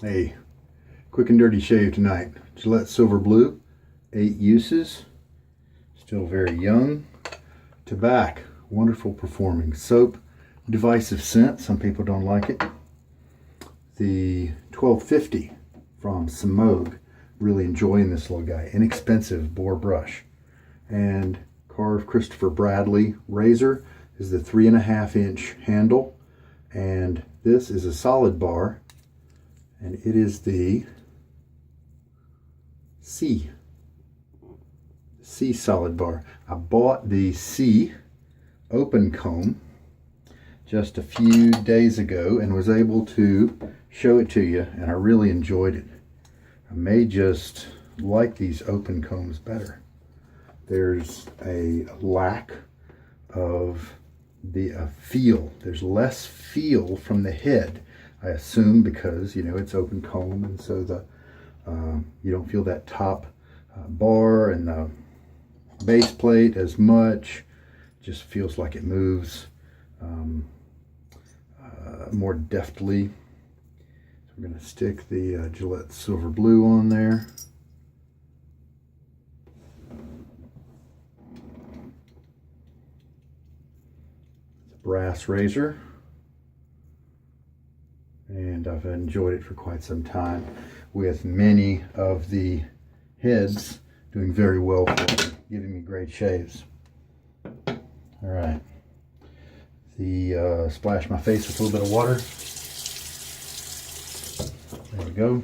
A quick and dirty shave tonight. Gillette Silver Blue, 8 uses, still very young. Tabac, wonderful performing soap, divisive scent, some people don't like it. The 1250 from Semogue, really enjoying this little guy. Inexpensive Boar brush. And Karve Christopher Bradley razor is the 3.5-inch handle, and this is a solid bar, and it is the C solid bar. I bought the C open comb just a few days ago and was able to show it to you, and I really enjoyed it. I may just like these open combs better. There's a lack of the feel. There's less feel from the head, I assume, because it's open comb, and so the you don't feel that top bar and the base plate as much. Just feels like it moves more deftly. So we're going to stick the Gillette Silver Blue on there. It's a brass razor, and I've enjoyed it for quite some time, with many of the heads doing very well for me, giving me great shaves. All right, splash my face with a little bit of water. There we go.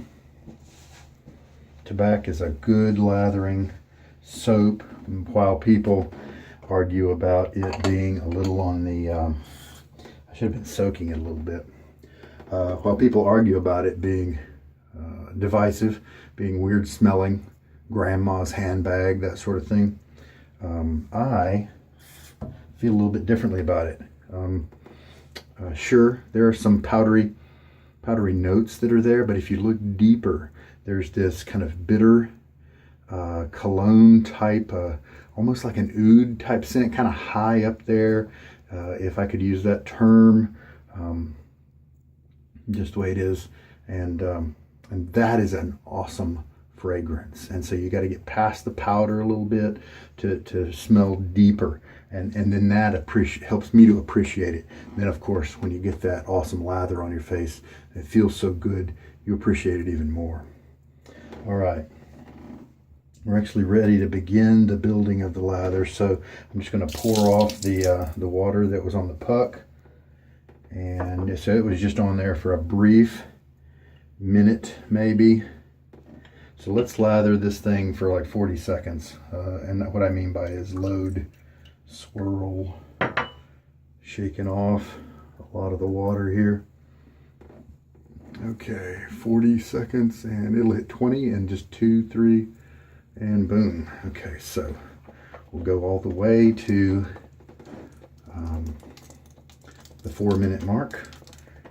Tabac is a good lathering soap, and while people argue about it being a little on the, I should have been soaking it a little bit. While people argue about it being divisive, being weird smelling, grandma's handbag, that sort of thing, I feel a little bit differently about it. Sure, there are some powdery notes that are there, but if you look deeper, there's this kind of bitter cologne type, almost like an oud type scent, kind of high up there, if I could use that term, just the way it is, and that is an awesome fragrance. And so you got to get past the powder a little bit to smell deeper, and then that helps me to appreciate it. And then of course, when you get that awesome lather on your face, it feels so good, you appreciate it even more. All right, we're actually ready to begin the building of the lather, so I'm just going to pour off the water that was on the puck. And so it was just on there for a brief minute maybe. So let's lather this thing for like 40 seconds. And what I mean by is load, swirl, shaking off a lot of the water here. Okay, 40 seconds, and it'll hit 20 and just 2, 3, and boom. Okay, so we'll go all the way to the 4-minute mark,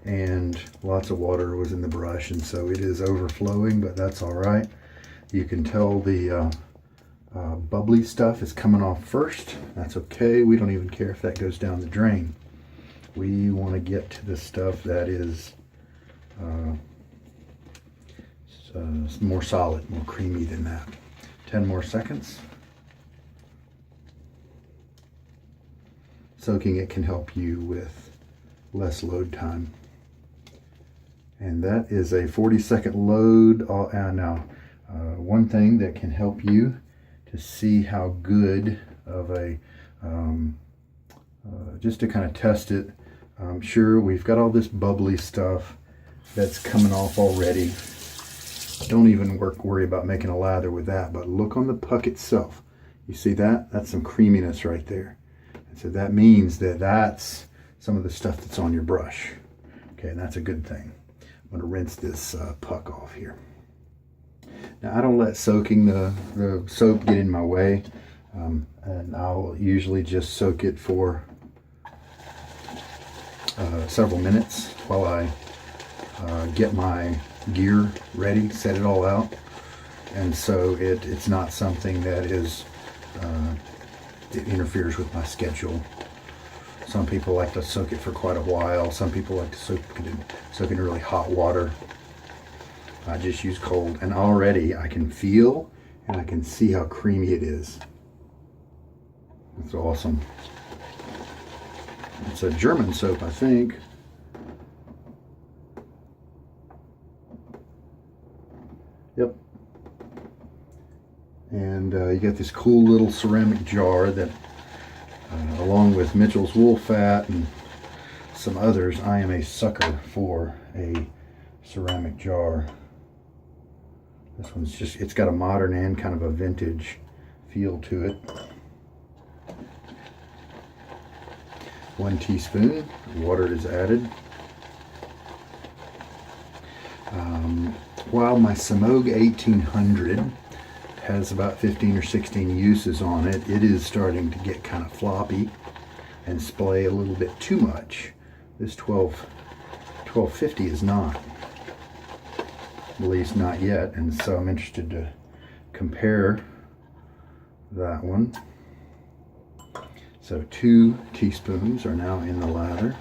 and lots of water was in the brush, and so it is overflowing, but that's all right. You can tell the bubbly stuff is coming off first. That's okay. We don't even care if that goes down the drain. We want to get to the stuff that is more solid, more creamy than that. 10 more seconds. Soaking it can help you with less load time. And that is a 40-second load. Now, one thing that can help you to see how good of a, just to kind of test it, sure, we've got all this bubbly stuff that's coming off already. Don't even worry about making a lather with that, but look on the puck itself. You see that? That's some creaminess right there. And so that means that that's some of the stuff that's on your brush. Okay, and that's a good thing. I'm going to rinse this puck off here. Now, I don't let soaking the soap get in my way, and I'll usually just soak it for several minutes while I get my gear ready, set it all out. And so it's not something that is it interferes with my schedule. Some people like to soak it for quite a while. Some people like to soak it in really hot water. I just use cold, and already I can feel and I can see how creamy it is. It's awesome. It's a German soap, I think. Yep. And you got this cool little ceramic jar that, along with Mitchell's Wool Fat and some others, I am a sucker for a ceramic jar. This one's just, it's got a modern and kind of a vintage feel to it. 1 teaspoon, water is added. While my Semogue 1800 has about 15 or 16 uses on it, it is starting to get kind of floppy and splay a little bit too much. This 1250 is not, at least not yet, and so I'm interested to compare that one. So 2 teaspoons are now in the lather.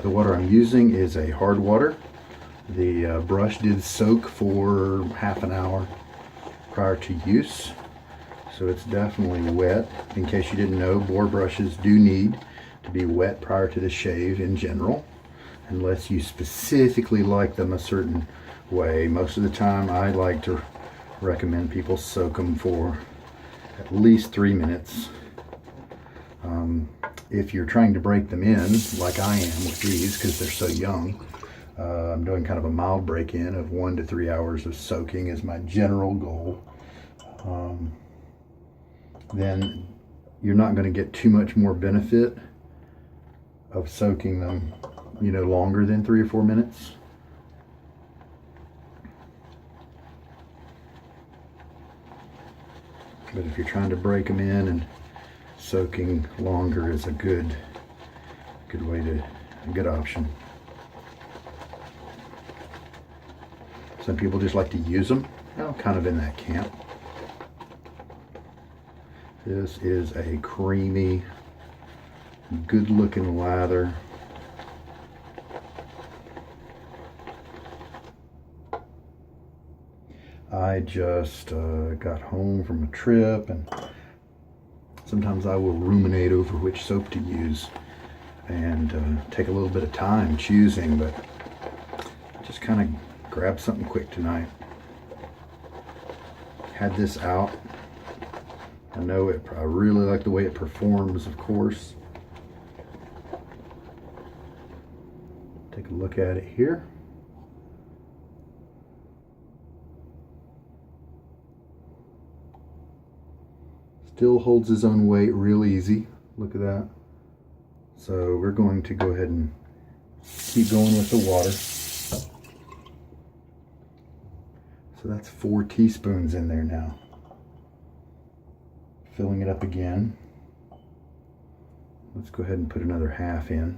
The water I'm using is a hard water. The brush did soak for half an hour prior to use, so it's definitely wet. In case you didn't know, Boar brushes do need to be wet prior to the shave in general, unless you specifically like them a certain way. Most of the time I like to recommend people soak them for at least 3 minutes. If you're trying to break them in, like I am with these because they're so young, I'm doing kind of a mild break-in of 1 to 3 hours of soaking is my general goal. Then you're not going to get too much more benefit of soaking them, you know, longer than 3 or 4 minutes. But if you're trying to break them in, and soaking longer is a good way to, a good option. Some people just like to use them. I'm kind of in that camp. This is a creamy, good looking lather. I just got home from a trip, and sometimes I will ruminate over which soap to use and take a little bit of time choosing, but just kind of grab something quick tonight. Had this out. I know it, I really like the way it performs, of course. Take a look at it here. Still holds his own weight real easy. Look at that. So we're going to go ahead and keep going with the water. So that's 4 teaspoons in there now. Filling it up again. Let's go ahead and put another half in.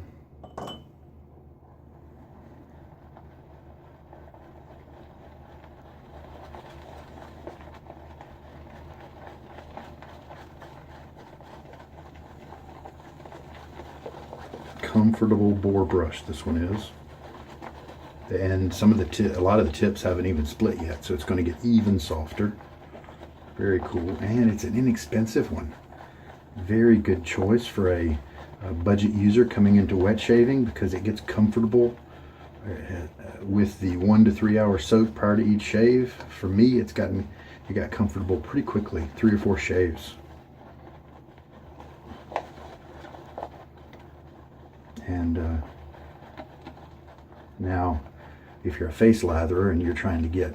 Comfortable Boar brush this one is, and some of the a lot of the tips haven't even split yet, so it's going to get even softer. Very cool, and it's an inexpensive one. Very good choice for a budget user coming into wet shaving, because it gets comfortable with the 1 to 3 hour soak prior to each shave. For me, it got comfortable pretty quickly, 3 or 4 shaves. And now, if you're a face latherer and you're trying to get,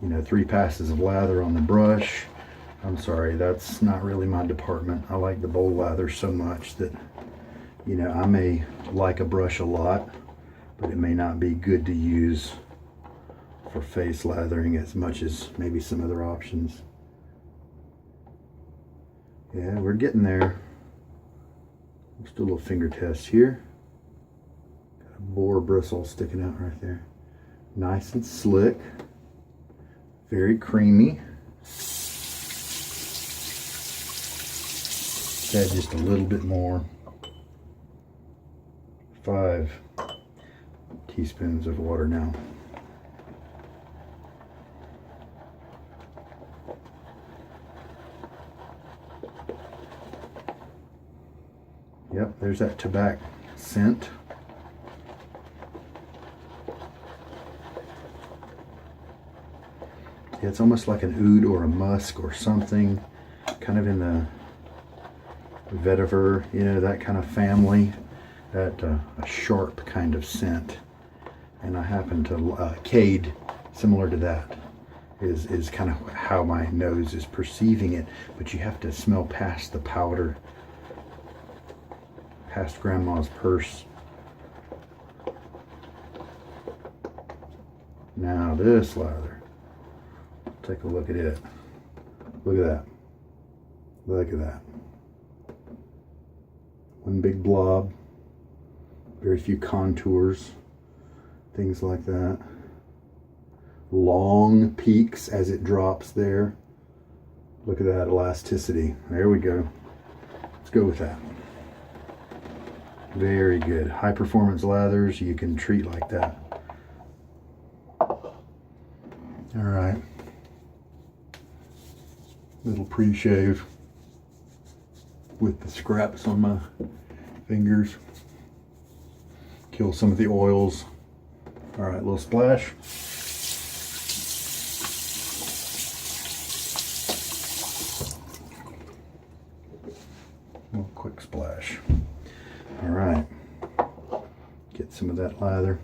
you know, 3 passes of lather on the brush, I'm sorry, that's not really my department. I like the bowl lather so much that, you know, I may like a brush a lot, but it may not be good to use for face lathering as much as maybe some other options. Yeah, we're getting there. Let's do a little finger test here. Got a boar bristle sticking out right there. Nice and slick, very creamy. Add just a little bit more. 5 teaspoons of water now. Yep, there's that Tabac scent. Yeah, it's almost like an oud or a musk or something, kind of in the vetiver, you know, that kind of family, that a sharp kind of scent. And I happen to Cade, similar to that, is kind of how my nose is perceiving it. But you have to smell past the powder, past grandma's purse. Now this lather, take a look at it. Look at that. Look at that. One big blob, very few contours, things like that. Long peaks as it drops there. Look at that elasticity. There we go. Let's go with that. Very good. High performance lathers you can treat like that. All right. Little pre-shave with the scraps on my fingers. Kill some of the oils. All right, little splash. A little quick splash. All right, get some of that lather.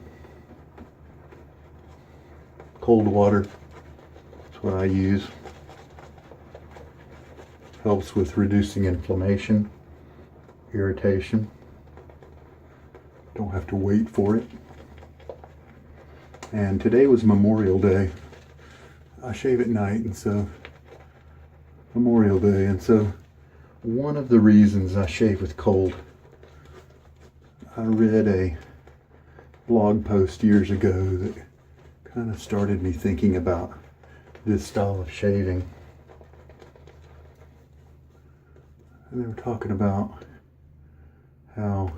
Cold water, that's what I use. Helps with reducing inflammation, irritation. Don't have to wait for it. And today was Memorial Day. I shave at night, and so Memorial Day, and so one of the reasons I shave with cold, I read a blog post years ago that kind of started me thinking about this style of shaving. And they were talking about how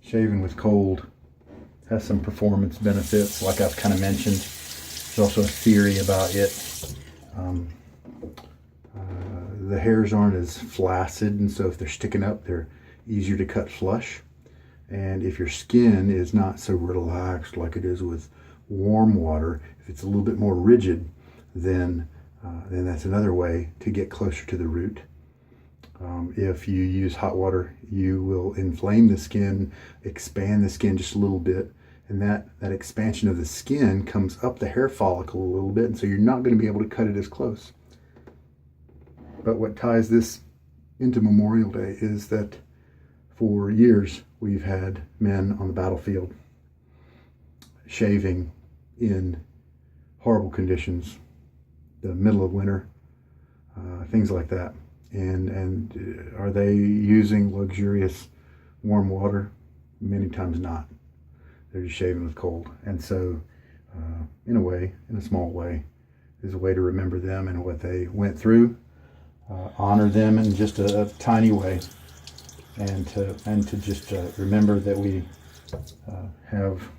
shaving with cold has some performance benefits, like I've kind of mentioned. There's also a theory about it. The hairs aren't as flaccid, and so if they're sticking up, they're easier to cut flush. And if your skin is not so relaxed like it is with warm water, if it's a little bit more rigid, then that's another way to get closer to the root. If you use hot water, you will inflame the skin, expand the skin just a little bit, and that expansion of the skin comes up the hair follicle a little bit, and so you're not going to be able to cut it as close. But what ties this into Memorial Day is that for years we've had men on the battlefield shaving in horrible conditions, the middle of winter, things like that. And are they using luxurious warm water? Many times not. They're just shaving with cold. And so, in a way, in a small way, is a way to remember them and what they went through, honor them in just a tiny way, and to just remember that we have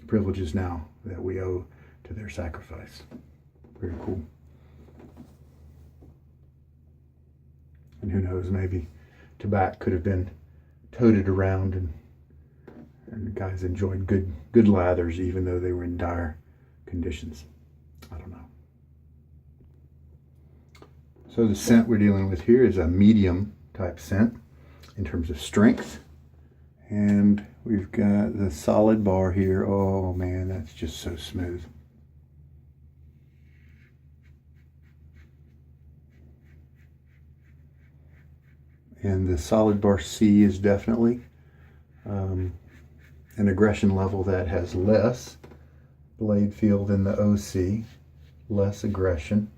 privileges now that we owe to their sacrifice. Very cool. And who knows, maybe Tabac could have been toted around, and the guys enjoyed good lathers even though they were in dire conditions. I don't know. So the scent we're dealing with here is a medium type scent in terms of strength. And we've got the solid bar here. Oh man, that's just so smooth. And the solid bar C is definitely an aggression level that has less blade feel than the OC, less aggression.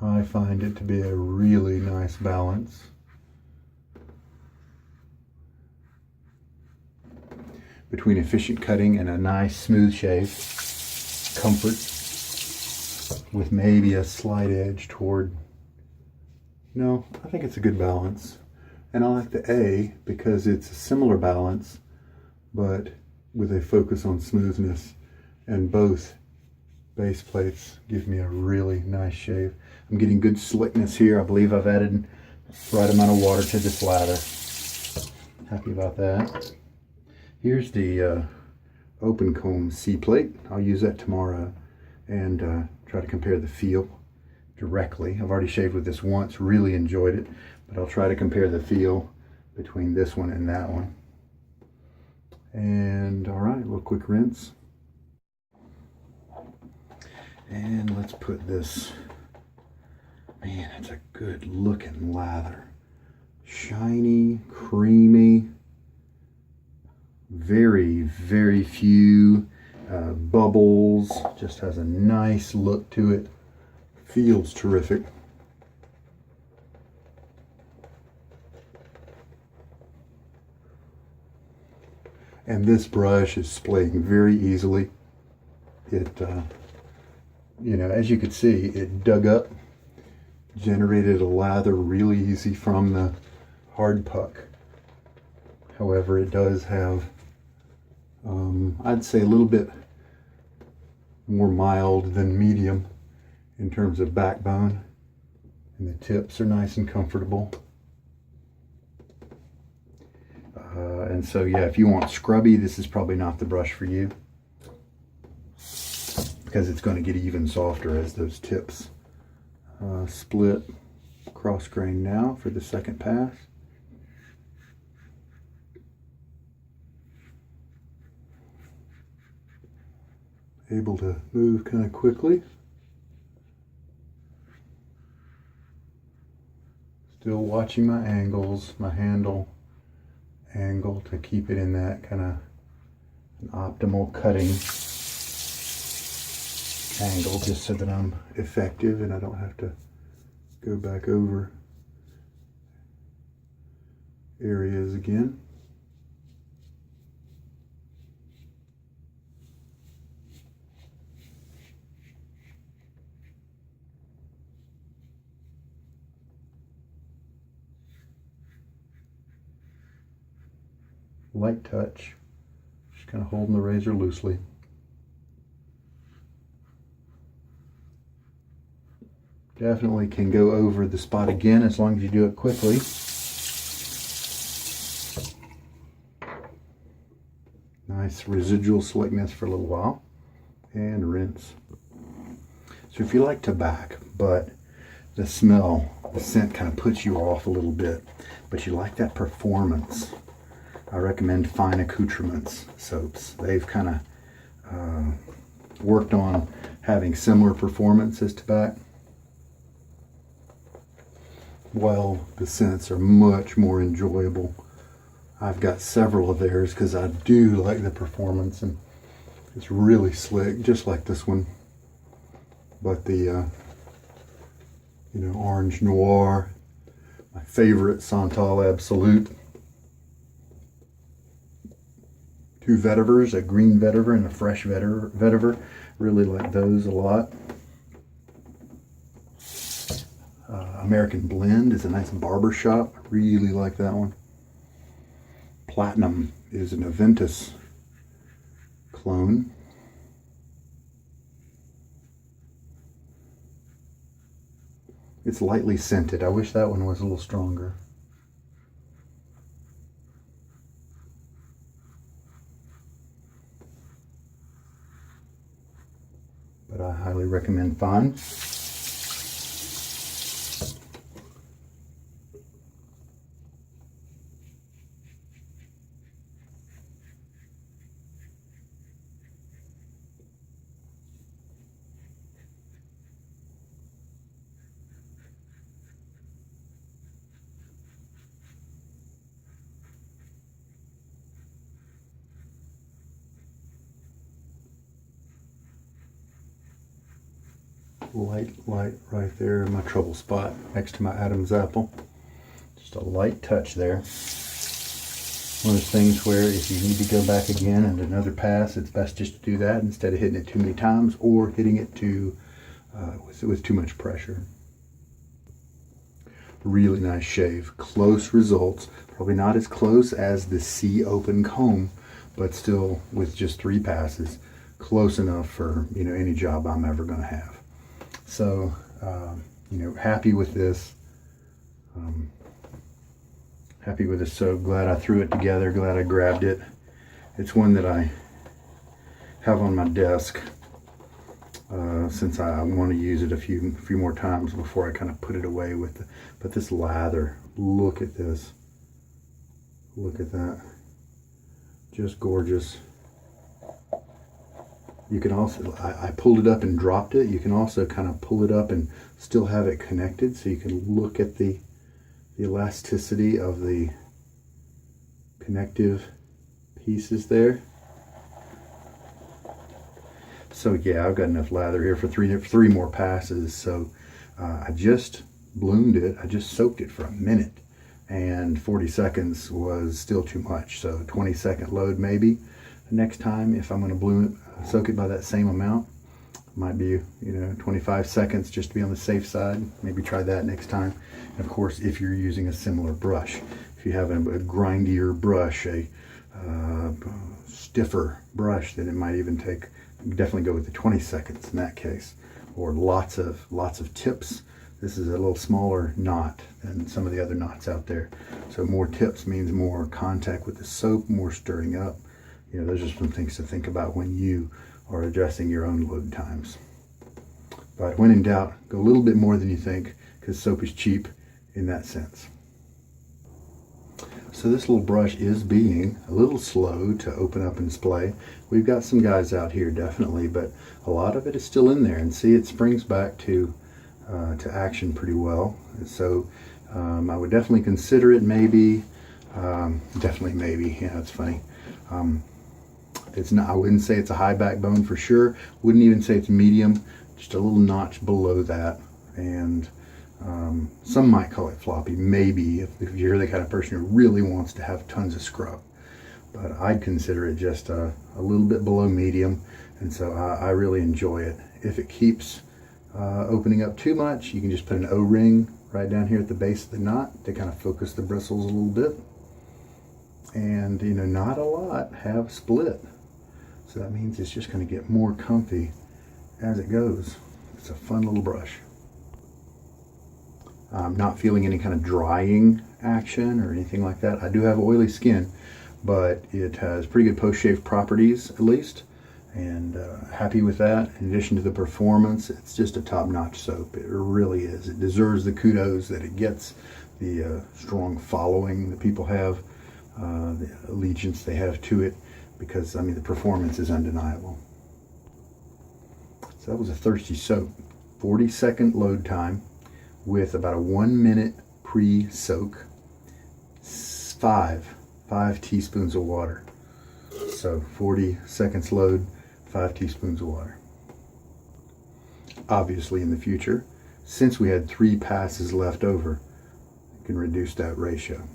I find it to be a really nice balance. between efficient cutting and a nice smooth shave. Comfort with maybe a slight edge toward, no, I think it's a good balance. And I like the A because it's a similar balance, but with a focus on smoothness. And both base plates give me a really nice shave. I'm getting good slickness here. I believe I've added the right amount of water to this lather. Happy about that. Here's the open comb C plate. I'll use that tomorrow and try to compare the feel directly. I've already shaved with this once, really enjoyed it, but I'll try to compare the feel between this one and that one. And all right, a little quick rinse. And let's put this, man, it's a good looking lather. Shiny, creamy, very, very few bubbles, just has a nice look to it. Feels terrific. And this brush is splaying very easily. It, you know, as you can see, it dug up, generated a lather really easy from the hard puck. However, it does have, I'd say a little bit more mild than medium in terms of backbone. And the tips are nice and comfortable. And so, yeah, if you want scrubby, this is probably not the brush for you, because it's going to get even softer as those tips split. Cross grain now for the second pass. Able to move kind of quickly. Still watching my angles, my handle angle to keep it in that kind of an optimal cutting angle, just so that I'm effective and I don't have to go back over areas again. Light touch, just kind of holding the razor loosely. Definitely can go over the spot again as long as you do it quickly. Nice residual slickness for a little while. And rinse. So if you like tobacco, but the smell, the scent kind of puts you off a little bit, but you like that performance, I recommend Fine Accoutrements soaps. They've kind of worked on having similar performance as tobacco. Well, the scents are much more enjoyable. I've got several of theirs because I do like the performance, and it's really slick, just like this one. But the, you know, Orange Noir, my favorite, Santal Absolute. Two vetivers, a green vetiver and a fresh vetiver. Really like those a lot. American Blend is a nice barbershop. Really like that one. Platinum is an Aventus clone. It's lightly scented. I wish that one was a little stronger. But I highly recommend Fine. Light right there in my trouble spot next to my Adam's apple. Just a light touch there. One of those things where if you need to go back again and another pass, it's best just to do that instead of hitting it too many times or hitting it with too much pressure. Really nice shave. Close results. Probably not as close as the C open comb, but still with just 3 passes, close enough for any job I'm ever going to have. So happy with this. Happy with this soap. Glad I threw it together. Glad I grabbed it. It's one that I have on my desk since I want to use it a few more times before I kind of put it away but this lather. Look at this. Look at that. Just gorgeous. You can also, I pulled it up and dropped it. You can also kind of pull it up and still have it connected, so you can look at the elasticity of the connective pieces there. So yeah, I've got enough lather here for three more passes. So I just bloomed it. I just soaked it for a minute, and 40 seconds was still too much. So 20-second load maybe. Next time, if I'm going to bloom it, soak it by that same amount, might be 25 seconds just to be on the safe side. Maybe try that next time. And of course, if you're using a similar brush, if you have a grindier brush, a stiffer brush, then it might even take, definitely go with the 20 seconds in that case, or lots of tips. This is a little smaller knot than some of the other knots out there, so more tips means more contact with the soap, more stirring up. Those are some things to think about when you are adjusting your own load times. But when in doubt, go a little bit more than you think, because soap is cheap in that sense. So this little brush is being a little slow to open up and splay. We've got some guys out here definitely, but a lot of it is still in there, and see, it springs back to action pretty well. So I would definitely consider it maybe, definitely maybe, yeah, it's funny. It's not, I wouldn't say it's a high backbone for sure. Wouldn't even say it's medium, just a little notch below that. And some might call it floppy, maybe, if you're the kind of person who really wants to have tons of scrub. But I'd consider it just a little bit below medium, and so I really enjoy it. If it keeps opening up too much, you can just put an O-ring right down here at the base of the knot to kind of focus the bristles a little bit. And not a lot have split, so that means it's just going to get more comfy as it goes. It's a fun little brush. I'm not feeling any kind of drying action or anything like that. I do have oily skin, but it has pretty good post-shave properties at least, and happy with that. In addition to the performance, it's just a top-notch soap. It really is. It deserves the kudos that it gets, the strong following that people have, the allegiance they have to it, because I mean the performance is undeniable. So that was a thirsty soap. 40-second load time with about a 1 minute pre-soak, 5 teaspoons of water. So 40 seconds load, 5 teaspoons of water. Obviously in the future, since we had 3 passes left over, you can reduce that ratio.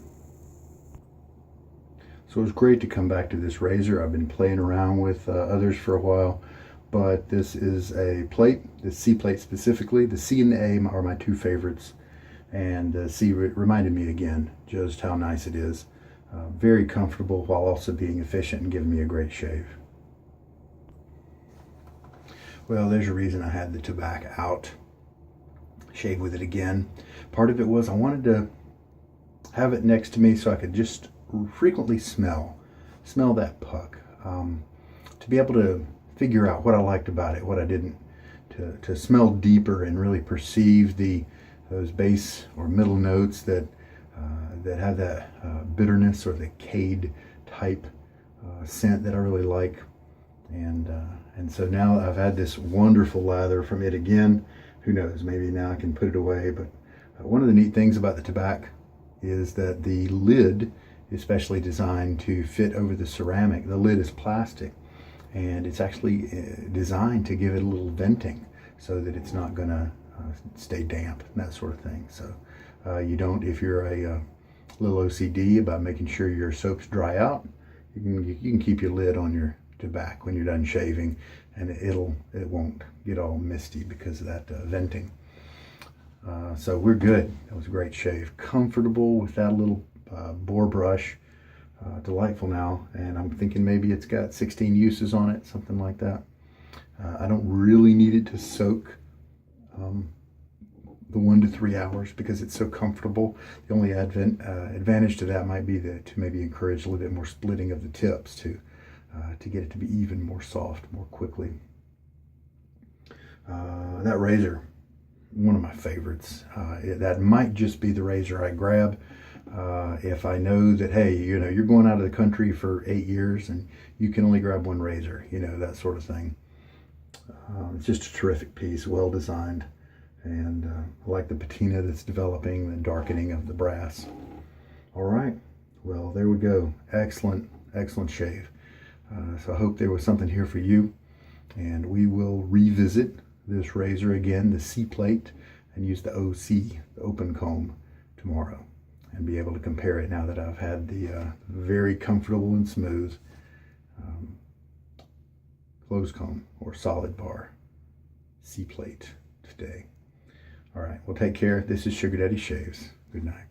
So it was great to come back to this razor. I've been playing around with others for a while, but this is a plate, the C plate specifically. The C and the A are my 2 favorites, and the C reminded me again just how nice it is. Very comfortable while also being efficient and giving me a great shave. Well, there's a reason I had the Tabac out. Shave with it again. Part of it was I wanted to have it next to me so I could just frequently smell that puck, to be able to figure out what I liked about it, what I didn't, to smell deeper and really perceive those base or middle notes that have that bitterness or the Cade type scent that I really like. And so now I've had this wonderful lather from it again. Who knows, maybe now I can put it away. But one of the neat things about the Tabac is that the lid is specially designed to fit over the ceramic. The lid is plastic, and it's actually designed to give it a little venting so that it's not going to stay damp and that sort of thing. So you don't, if you're a little OCD about making sure your soaps dry out, you can keep your lid on your Tabac when you're done shaving, and it won't get all misty because of that venting. So we're good. That was a great shave. Comfortable with that little Boar brush. Delightful now, and I'm thinking maybe it's got 16 uses on it, something like that. I don't really need it to soak the 1 to 3 hours because it's so comfortable. The only advantage to that might be to maybe encourage a little bit more splitting of the tips to get it to be even more soft more quickly. That razor, one of my favorites. That might just be the razor I grab if I know that, hey, you're going out of the country for 8 years and you can only grab one razor, that sort of thing. It's just a terrific piece, well designed, and I like the patina that's developing, the darkening of the brass. All right, well, there we go. Excellent shave. So I hope there was something here for you, and we will revisit this razor again, the C plate, and use the OC, the open comb, tomorrow, and be able to compare it now that I've had the very comfortable and smooth closed comb or solid bar C plate today. All right, well, take care. This is Sugar Daddy Shaves. Good night.